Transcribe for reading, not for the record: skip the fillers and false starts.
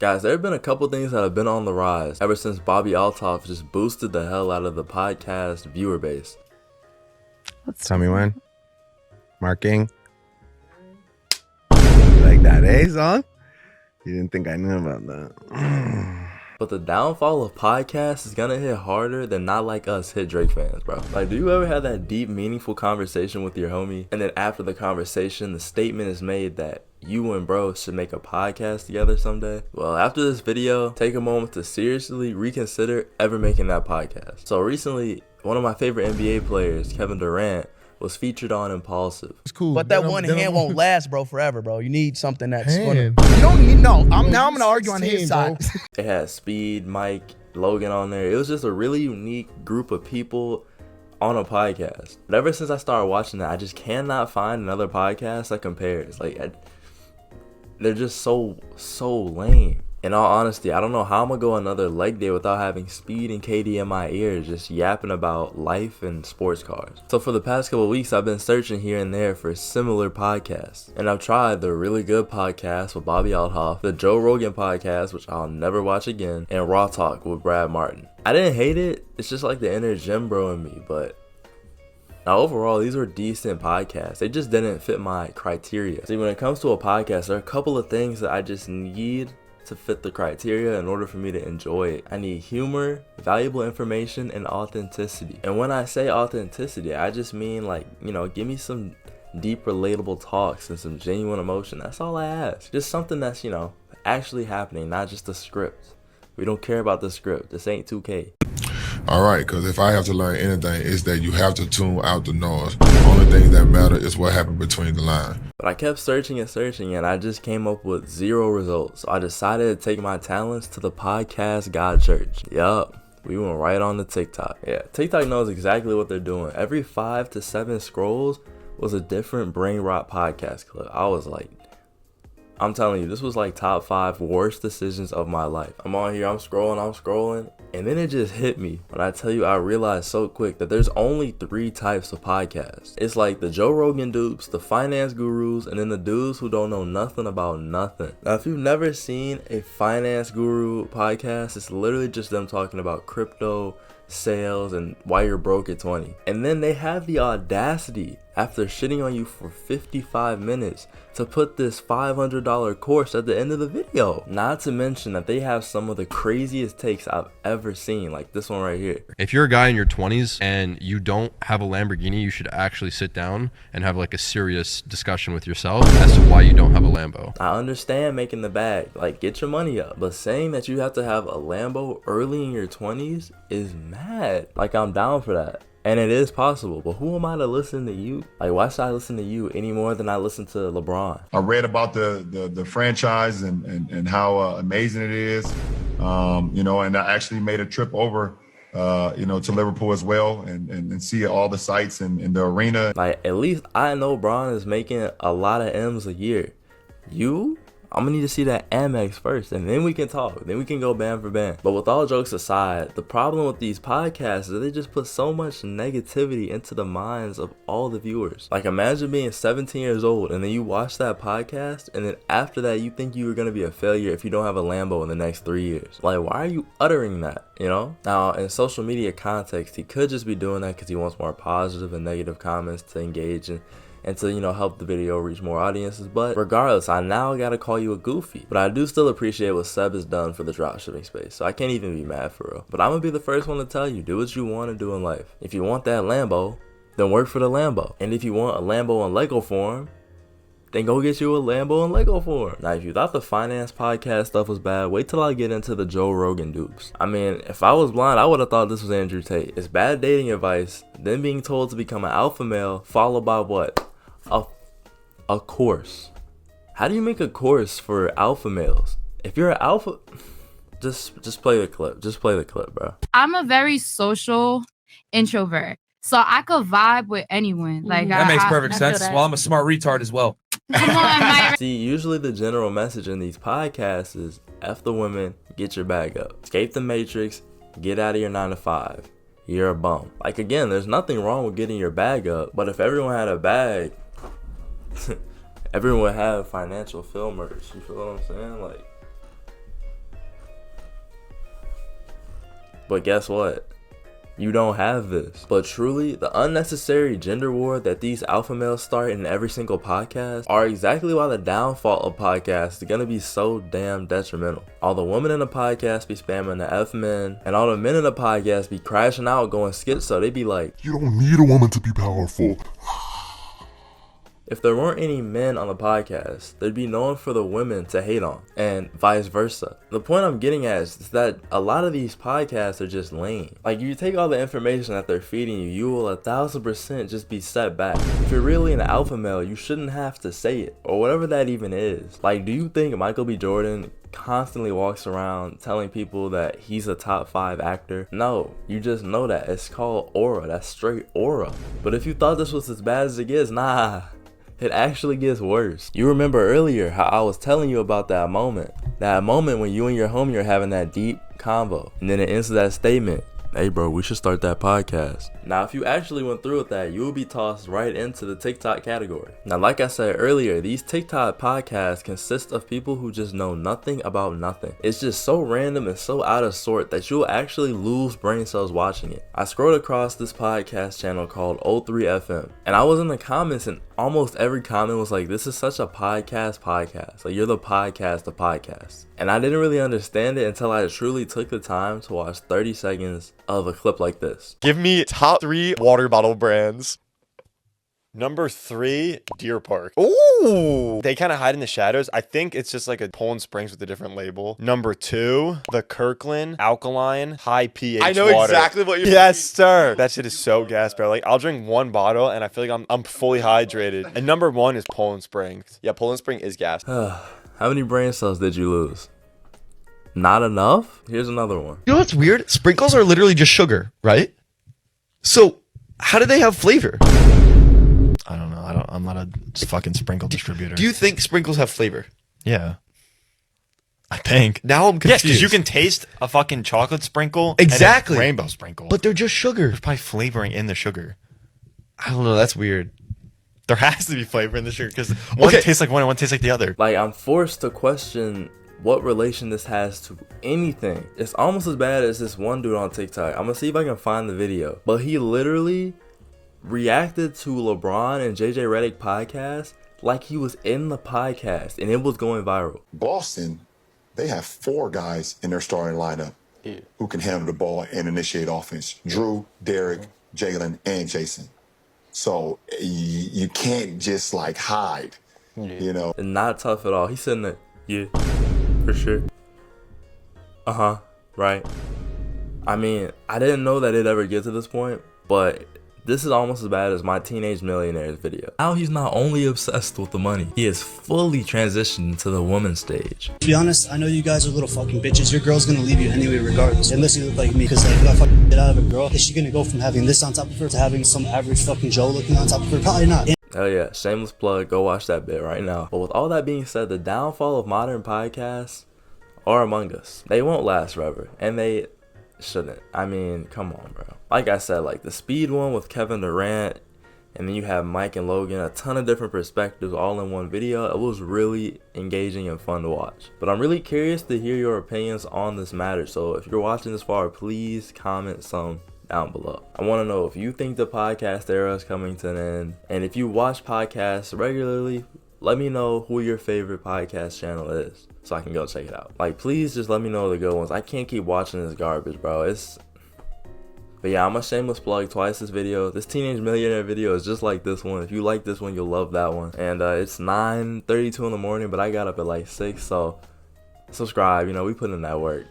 Guys, there have been a couple things that have been on the rise ever since Bobbi Althoff just boosted the hell out of the podcast viewer base. Tell me when. Marking. Like that, eh, son? You didn't think I knew about that. But the downfall of podcasts is gonna hit harder than Not Like Us hit Drake fans, bro. Like, do you ever have that deep, meaningful conversation with your homie, and then after the conversation, the statement is made that you and bro should make a podcast together someday? Well, after this video, take a moment to seriously reconsider ever making that podcast. So recently, one of my favorite NBA players, Kevin Durant, was featured on Impulsive. It's cool. But that one hand won't last, bro, forever, bro. You need something that's gonna. You don't need I'm gonna argue on his 16, side. It had Speed, Mike, Logan on there. It was just a really unique group of people on a podcast. But ever since I started watching that, I just cannot find another podcast that compares. Like, they're just so lame. In all honesty, I don't know how I'm gonna go another leg day without having Speed and KD in my ears just yapping about life and sports cars. So for the past couple of weeks, I've been searching here and there for similar podcasts. And I've tried the Really Good podcast with Bobbi Althoff, the Joe Rogan podcast, which I'll never watch again, and Raw Talk with Bradley Martyn. I didn't hate it, it's just like the inner gym bro in me, but now overall, these were decent podcasts. They just didn't fit my criteria. See, when it comes to a podcast, there are a couple of things that I just need to fit the criteria in order for me to enjoy it. I need humor, valuable information, and authenticity. And when I say authenticity, I just mean, like, you know, give me some deep relatable talks and some genuine emotion. That's all I ask. Just something that's, you know, actually happening, not just a script. We don't care about the script. This ain't 2K. All right, because if I have to learn anything, it's that you have to tune out the noise. The only thing that matters is what happened between the lines. But I kept searching and I just came up with 0 results. So I decided to take my talents to the podcast God Church. Yup, we went right on to TikTok. Yeah, TikTok knows exactly what they're doing. Every 5 to 7 scrolls was a different brain rot podcast clip. I was like, I'm telling you, this was like top 5 worst decisions of my life. I'm on here, I'm scrolling, and then it just hit me. When I tell you, I realized so quick that there's only 3 types of podcasts. It's like the Joe Rogan dupes, the finance gurus, and then the dudes who don't know nothing about nothing. Now, if you've never seen a finance guru podcast, it's literally just them talking about crypto, sales, and why you're broke at 20. And then they have the audacity, after shitting on you for 55 minutes, to put this $500 course at the end of the video. Not to mention that they have some of the craziest takes I've ever seen, like this one right here. If you're a guy in your 20s and you don't have a Lamborghini, you should actually sit down and have like a serious discussion with yourself as to why you don't have a Lambo. I understand making the bag, like, get your money up, but saying that you have to have a Lambo early in your 20s is mad. Like, I'm down for that. And it is possible, but who am I to listen to you? Like, why should I listen to you any more than I listen to LeBron? I read about the franchise and how amazing it is, you know, and I actually made a trip over, you know, to Liverpool as well and see all the sights and the arena. Like, at least I know Bron is making a lot of M's a year. You? I'm gonna need to see that Amex first, and then we can talk. Then we can go band for band. But with all jokes aside, the problem with these podcasts is they just put so much negativity into the minds of all the viewers. Like, imagine being 17 years old, and then you watch that podcast, and then after that, you think you were gonna be a failure if you don't have a Lambo in the next 3 years. Like, why are you uttering that, you know? Now, in social media context, he could just be doing that because he wants more positive and negative comments to engage in, and to, you know, help the video reach more audiences. But regardless, I now gotta call you a goofy. But I do still appreciate what Seb has done for the dropshipping space, so I can't even be mad for real. But I'm gonna be the first one to tell you, do what you want to do in life. If you want that Lambo, then work for the Lambo. And if you want a Lambo in Lego form, then go get you a Lambo in Lego form. Now, if you thought the finance podcast stuff was bad, wait till I get into the Joe Rogan dupes. I mean, if I was blind, I would have thought this was Andrew Tate. It's bad dating advice, then being told to become an alpha male, followed by what? A course. How do you make a course for alpha males? If you're an alpha, just play the clip. Just play the clip, bro. I'm a very social introvert, so I could vibe with anyone. Like, that makes perfect sense. Well, I'm a smart retard as well. Come on, See, usually the general message in these podcasts is F the women, get your bag up. Escape the matrix, get out of your 9 to 5. You're a bum. Like, again, there's nothing wrong with getting your bag up, but if everyone had a bag, everyone would have financial film merch. You feel what I'm saying? Like, But guess what? You don't have this. But truly, the unnecessary gender war that these alpha males start in every single podcast are exactly why the downfall of podcasts is gonna be so damn detrimental. All the women in the podcast be spamming the F men, and all the men in the podcast be crashing out going schizo. They be like, you don't need a woman to be powerful. if there weren't any men on the podcast, there'd be no one for the women to hate on, and vice versa. The point I'm getting at is that a lot of these podcasts are just lame. Like, you take all the information that they're feeding you, you will 1000% just be set back. If you're really an alpha male, you shouldn't have to say it, or whatever that even is. Like, do you think Michael B. Jordan constantly walks around telling people that he's a top 5 actor? No, you just know that. It's called aura. That's straight aura. But if you thought this was as bad as it gets, nah. It actually gets worse. You remember earlier how I was telling you about that moment when you and your homie are having that deep convo, and then it ends with that statement, hey bro, we should start that podcast. Now, if you actually went through with that, you will be tossed right into the TikTok category. Now, like I said earlier, these TikTok podcasts consist of people who just know nothing about nothing. It's just so random and so out of sort that you'll actually lose brain cells watching it. I scrolled across this podcast channel called O3FM, and I was in the comments, and almost every comment was like, this is such a podcast. Like, you're the podcast of podcasts. And I didn't really understand it until I truly took the time to watch 30 seconds of a clip like this. Give me top 3 water bottle brands. Number 3, Deer Park. Ooh, they kind of hide in the shadows. I think it's just like a Poland Springs with a different label. Number 2, the Kirkland alkaline high pH I know water. exactly what you're Yes, sir. That shit is so gas, bro. Like, I'll drink 1 bottle and I feel like I'm fully hydrated. And number 1 is Poland Springs. Yeah, Poland Spring is gas. How many brain cells did you lose? Not enough? Here's another one. You know what's weird? Sprinkles are literally just sugar, right? So how do they have flavor? I don't know. I'm not a fucking sprinkle distributor. Do you think sprinkles have flavor? Yeah. I think. Now I'm confused. Yes, because you can taste a fucking chocolate sprinkle. Exactly. And a rainbow sprinkle. But they're just sugar. There's probably flavoring in the sugar. I don't know. That's weird. There has to be flavor in the sugar because one tastes like one and one tastes like the other. Like, I'm forced to question what relation this has to anything. It's almost as bad as this one dude on TikTok. I'm gonna see if I can find the video. But he literally reacted to LeBron and JJ Redick podcast like he was in the podcast and it was going viral. Boston, they have 4 guys in their starting lineup who can handle the ball and initiate offense. Drew, Derek, Jalen, and Jason. So you can't just like hide, you know. And not tough at all. He's sitting there, yeah, for sure. Right. I mean, I didn't know that it'd ever get to this point, but this is almost as bad as my Teenage Millionaires video. Now he's not only obsessed with the money, he is fully transitioned to the woman stage. To be honest, I know you guys are little fucking bitches. Your girl's gonna leave you anyway regardless. Unless you look like me. Because like, if I fucking get out of a girl, is she gonna go from having this on top of her to having some average fucking Joe looking on top of her? Probably not. Hell yeah, shameless plug, go watch that bit right now. But with all that being said, the downfall of modern podcasts are among us. They won't last forever, and they shouldn't. I mean, come on, bro. Like I said, like the speed one with Kevin Durant, and then you have Mike and Logan, a ton of different perspectives all in one video. It was really engaging and fun to watch. But I'm really curious to hear your opinions on this matter. So if you're watching this far, please comment some down below. I want to know if you think the podcast era is coming to an end, and if you watch podcasts regularly, let me know who your favorite podcast channel is so I can go check it out. Like, please just let me know the good ones. I can't keep watching this garbage, bro. But yeah, I'm a shameless plug twice this video. This Teenage Millionaire video is just like this one. If you like this one, you'll love that one. And it's 9:32 in the morning, but I got up at like 6, so subscribe. You know, we put in that work.